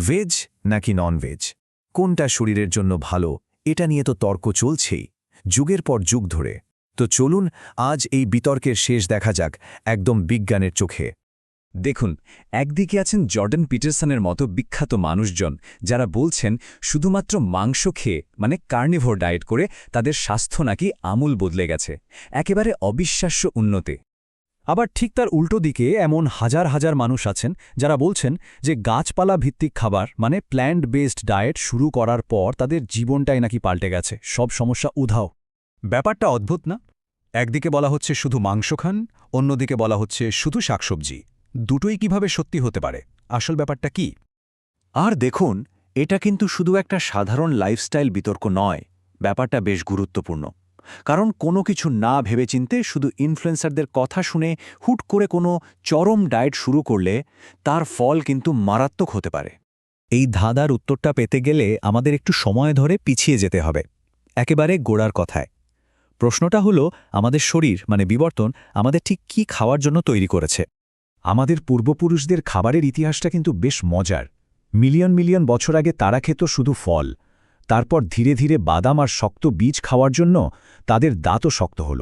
Veg নাকি non veg, কোনটা শরীরের জন্য ভালো, এটা নিয়ে তো তর্ক চলছেই যুগের পর যুগ ধরে। তো চলুন আজ এই বিতর্কের শেষ দেখা যাক একদম বিজ্ঞানের চোখে। দেখুন, একদিকে আছেন জর্ডান পিটারসনের মতো বিখ্যাত মানুষজন, যারা বলছেন শুধুমাত্র মাংস খেয়ে মানে কার্নিভোর ডায়েট করে তাদের স্বাস্থ্য নাকি আমূল বদলে গেছে, একেবারে অবিশ্বাস্য উন্নতি। আবার ঠিক তার উল্টো দিকে এমন হাজার হাজার মানুষ আছেন যারা বলছেন যে গাছপালা ভিত্তিক খাবার মানে প্ল্যান্ট বেসড ডায়েট শুরু করার পর তাদের জীবনটাই নাকি পাল্টে গেছে, সব সমস্যা উধাও। ব্যাপারটা অদ্ভুত না? একদিকে বলা হচ্ছে শুধু মাংস খান, অন্যদিকে বলা হচ্ছে শুধু শাকসবজি। দুটোই কিভাবে সত্যি হতে পারে? আসল ব্যাপারটা কি? আর দেখুন, এটা কিন্তু শুধু একটা সাধারণ লাইফস্টাইল বিতর্ক নয়, ব্যাপারটা বেশ গুরুত্বপূর্ণ। কারণ কোনো কিছু না ভেবেচিন্তে শুধু ইনফ্লুয়েন্সারদের কথা শুনে হুট করে কোনো চরম ডায়েট শুরু করলে তার ফল কিন্তু মারাত্মক হতে পারে। এই ধাঁধার উত্তরটা পেতে গেলে আমাদের একটু সময় ধরে পিছিয়ে যেতে হবে, একেবারে গোড়ার কথায়। প্রশ্নটা হলো, আমাদের শরীর মানে বিবর্তন আমাদের ঠিক কি খাওয়ার জন্য তৈরি করেছে। আমাদের পূর্বপুরুষদের খাবারের ইতিহাসটা কিন্তু বেশ মজার। মিলিয়ন মিলিয়ন বছর আগে তারা খেত শুধু ফল, তারপর ধীরে ধীরে বাদাম আর শক্ত বীজ খাওয়ার জন্য তাদের দাঁতও শক্ত হল।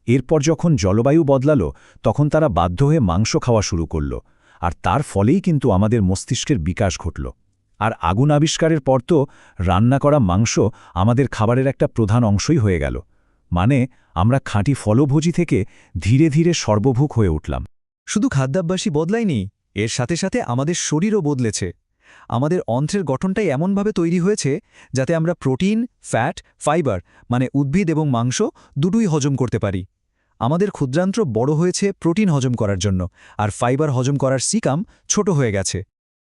এরপর যখন জলবায়ু বদলালো তখন তারা বাধ্য হয়ে মাংস খাওয়া শুরু করল, আর তার ফলেই কিন্তু আমাদের মস্তিষ্কের বিকাশ ঘটল। আর আগুন আবিষ্কারের পর তো রান্না করা মাংস আমাদের খাবারের একটা প্রধান অংশই হয়ে গেল। মানে আমরা খাঁটি ফলভোজী থেকে ধীরে ধীরে সর্বভুক হয়ে উঠলাম। শুধু খাদ্যাভ্যাসই বদলায়নি, এর সাথে সাথে আমাদের শরীরও বদলেছে। আমাদের অন্ত্রের গঠনটাই এমনভাবে তৈরি হয়েছে যাতে আমরা প্রোটিন, ফ্যাট, ফাইবার মানে উদ্ভিদ এবং মাংস দুটোই হজম করতে পারি। আমাদের ক্ষুদ্রান্ত্র বড় হয়েছে প্রোটিন হজম করার জন্য, আর ফাইবার হজম করার সিকাম ছোট হয়ে গেছে।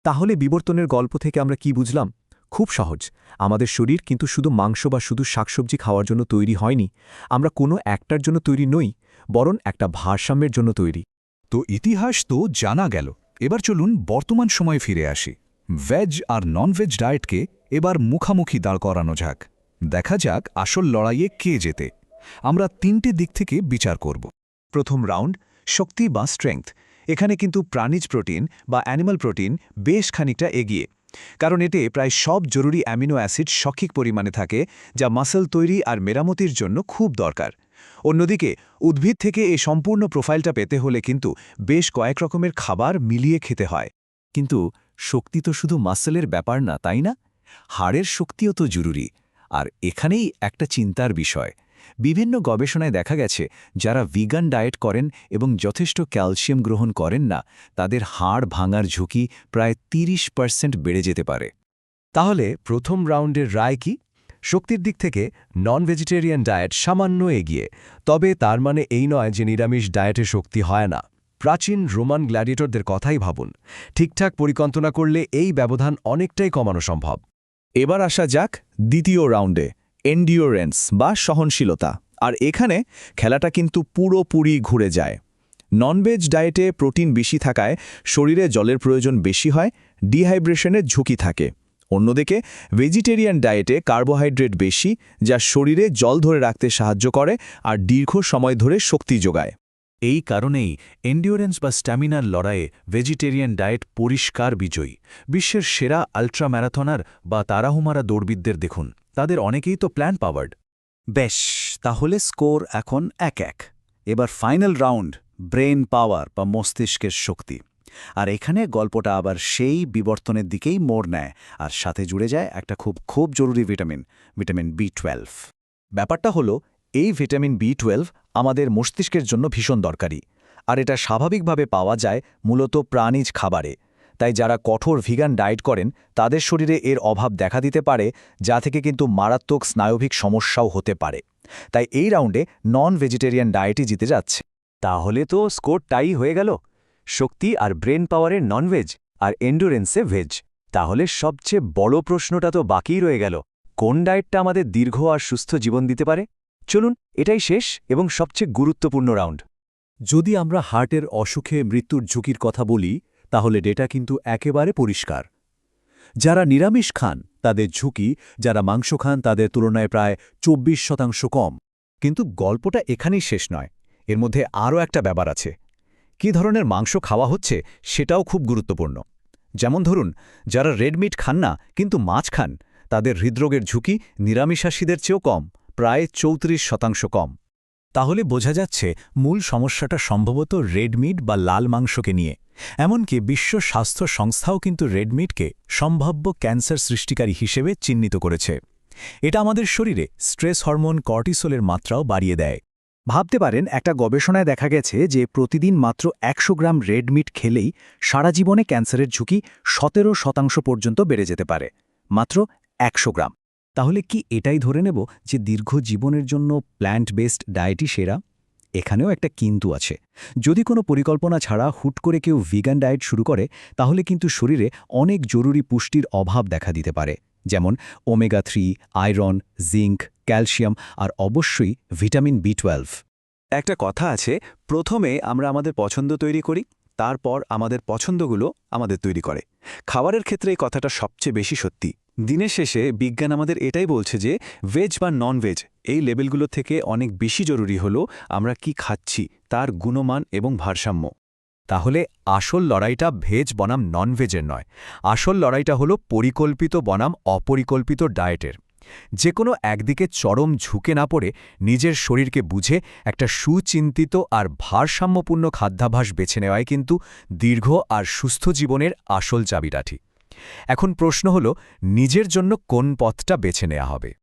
তাহলে বিবর্তনের গল্প থেকে আমরা কি বুঝলাম? খুব সহজ, আমাদের শরীর কিন্তু শুধু মাংস বা শুধু শাকসবজি খাওয়ার জন্য তৈরি হয়নি। আমরা কোনো একটার জন্য তৈরি নই, বরং একটা ভারসাম্যের জন্য তৈরি। তো ইতিহাস তো জানা গেল, এবার চলুন বর্তমান সময়ে ফিরে আসি। ভেজ আর ননভেজ ডায়েটকে এবার মুখামুখি দাঁড় করানো যাক। দেখা যাক আসল লড়াইয়ে কে জেতে। আমরা তিনটে দিক থেকে বিচার করব। প্রথম রাউন্ড, শক্তি বা স্ট্রেংথ। এখানে কিন্তু প্রাণীজ প্রোটিন বা অ্যানিমাল প্রোটিন বেশ খানিকটা এগিয়ে, কারণ এতে প্রায় সব জরুরি অ্যামিনো অ্যাসিড সঠিক পরিমাণে থাকে, যা মাসল তৈরি আর মেরামতির জন্য খুব দরকার। অন্যদিকে উদ্ভিদ থেকে এই সম্পূর্ণ প্রোফাইলটা পেতে হলে কিন্তু বেশ কয়েক রকমের খাবার মিলিয়ে খেতে হয়। কিন্তু শক্তি তো শুধু মাসলের ব্যাপার না, তাই না? হাড়ের শক্তিও তো জরুরি। আর এখানেই একটা চিন্তার বিষয়। বিভিন্ন গবেষণায় দেখা গেছে যারা ভিগান ডায়েট করেন এবং যথেষ্ট ক্যালসিয়াম গ্রহণ করেন না, তাদের হাড় ভাঙার ঝুঁকি প্রায় 30% বেড়ে যেতে পারে। তাহলে প্রথম রাউন্ডের রায় কি? শক্তির দিক থেকে নন ভেজিটেরিয়ান ডায়েট সামান্য এগিয়ে, তবে তার মানে এই নয় যে নিরামিষ ডায়েটে শক্তি হয় না। প্রাচীন রোমান গ্ল্যাডিয়েটরদের কথাই ভাবুন, ঠিকঠাক পরিকল্পনা করলে এই ব্যবধান অনেকটাই কমানো সম্ভব। এবার আসা যাক দ্বিতীয় রাউন্ডে, এন্ডিওরেন্স বা সহনশীলতা। আর এখানে খেলাটা কিন্তু পুরোপুরি ঘুরে যায়। ননভেজ ডায়েটে প্রোটিন বেশি থাকায় শরীরে জলের প্রয়োজন বেশি হয়, ডিহাইড্রেশনের ঝুঁকি থাকে। অন্যদিকে ভেজিটেরিয়ান ডায়েটে কার্বোহাইড্রেট বেশি, যা শরীরে জল ধরে রাখতে সাহায্য করে আর দীর্ঘ সময় ধরে শক্তি যোগায়। এই কারণেই এন্ডিওরেন্স বা স্ট্যামিনার লড়াইয়ে ভেজিটেরিয়ান ডায়েট পরিষ্কার বিজয়ী। বিশ্বের সেরা আল্ট্রা ম্যারাথনার বা তাড়াহুমারা দৌড়বিদদের দেখুন, তাদের অনেকেই তো প্ল্যান পাওয়ার্ড। বেশ, তাহলে স্কোর এখন 1-1। এবার ফাইনাল রাউন্ড, ব্রেন পাওয়ার বা মস্তিষ্কের শক্তি। আর এখানে গল্পটা আবার সেই বিবর্তনের দিকেই মোড় নেয়, আর সাথে জুড়ে যায় একটা খুব জরুরি ভিটামিন, ভিটামিন B12। ব্যাপারটা হলো, এই ভিটামিন B12 আমাদের মস্তিষ্কের জন্য ভীষণ দরকারি, আর এটা স্বাভাবিকভাবে পাওয়া যায় মূলত প্রাণীজ খাবারে। তাই যারা কঠোর ভিগান ডায়েট করেন তাদের শরীরে এর অভাব দেখা দিতে পারে, যা থেকে কিন্তু মারাত্মক স্নায়বিক সমস্যাও হতে পারে। তাই এই রাউন্ডে নন ভেজিটেরিয়ান ডায়েটই জিতে যাচ্ছে। তাহলে তো স্কোর টাই হয়ে গেল, শক্তি আর ব্রেন পাওয়ারে ননভেজ আর এন্ডুরেন্সে ভেজ। তাহলে সবচেয়ে বড় প্রশ্নটা তো বাকিই রয়ে গেল, কোন ডায়েটটা আমাদের দীর্ঘ আর সুস্থ জীবন দিতে পারে? চলুন, এটাই শেষ এবং সবচেয়ে গুরুত্বপূর্ণ রাউন্ড। যদি আমরা হার্টের অসুখে মৃত্যুর ঝুঁকির কথা বলি, তাহলে ডেটা কিন্তু একেবারে পরিষ্কার। যারা নিরামিষ খান তাদের ঝুঁকি যারা মাংস খান তাদের তুলনায় প্রায় 24% কম। কিন্তু গল্পটা এখানেই শেষ নয়, এর মধ্যে আরও একটা ব্যাপার আছে। কী ধরনের মাংস খাওয়া হচ্ছে সেটাও খুব গুরুত্বপূর্ণ। যেমন ধরুন, যারা রেড মিট খান না কিন্তু মাছ খান, তাদের হৃদরোগের ঝুঁকি নিরামিষাশীদের চেয়েও কম, প্রায় 34% কম। তাহলে বোঝা যাচ্ছে মূল সমস্যাটা সম্ভবত রেড মিট বা লাল মাংসকে নিয়ে। এমনকি বিশ্ব স্বাস্থ্য সংস্থাও কিন্তু রেড মিটকে সম্ভাব্য ক্যান্সার সৃষ্টিকারী হিসেবে চিহ্নিত করেছে। এটা আমাদের শরীরে স্ট্রেস হরমোন কর্টিসোলের মাত্রাও বাড়িয়ে দেয়। ভাবতে পারেন, একটা গবেষণায় দেখা গেছে যে প্রতিদিন মাত্র 100 গ্রাম রেড মিট খেলেই সারা জীবনে ক্যান্সারের ঝুঁকি 17% পর্যন্ত বেড়ে যেতে পারে। মাত্র 100 গ্রাম। তাহলে কি এটাই ধরে নেব যে দীর্ঘ জীবনের জন্য প্ল্যান্ট বেসড ডায়েটই সেরা? এখানেও একটা কিন্তু আছে। যদি কোনো পরিকল্পনা ছাড়া হুট করে কেউ ভিগান ডায়েট শুরু করে, তাহলে কিন্তু শরীরে অনেক জরুরি পুষ্টির অভাব দেখা দিতে পারে, যেমন ওমেগা-3, আয়রন, জিঙ্ক, ক্যালসিয়াম আর অবশ্যই ভিটামিন B12। একটা কথা আছে, প্রথমে আমরা আমাদের পছন্দ তৈরি করি, তারপর আমাদের পছন্দগুলো আমাদের তৈরি করে। খাবারের ক্ষেত্রে এই কথাটা সবচেয়ে বেশি সত্যি। দিনের শেষে বিজ্ঞান আমাদের এটাই বলছে যে ভেজ বা নন ভেজ এই লেবেলগুলো থেকে অনেক বেশি জরুরি হলো আমরা কি খাচ্ছি তার গুণমান এবং ভারসাম্য। তাহলে আসল লড়াইটা ভেজ বনাম নন ভেজের নয়, আসল লড়াইটা হলো পরিকল্পিত বনাম অপরিকল্পিত ডায়েটের। যে কোনো একদিকে চরম ঝুঁকে না পড়ে নিজের শরীরকে বুঝে একটা সুচিন্তিত আর ভারসাম্যপূর্ণ খাদ্যাভ্যাস বেছে নেওয়াই কিন্তু দীর্ঘ আর সুস্থ জীবনের আসল চাবিকাঠি। এখন প্রশ্ন হলো, নিজের জন্য কোন পথটা বেছে নেওয়া হবে।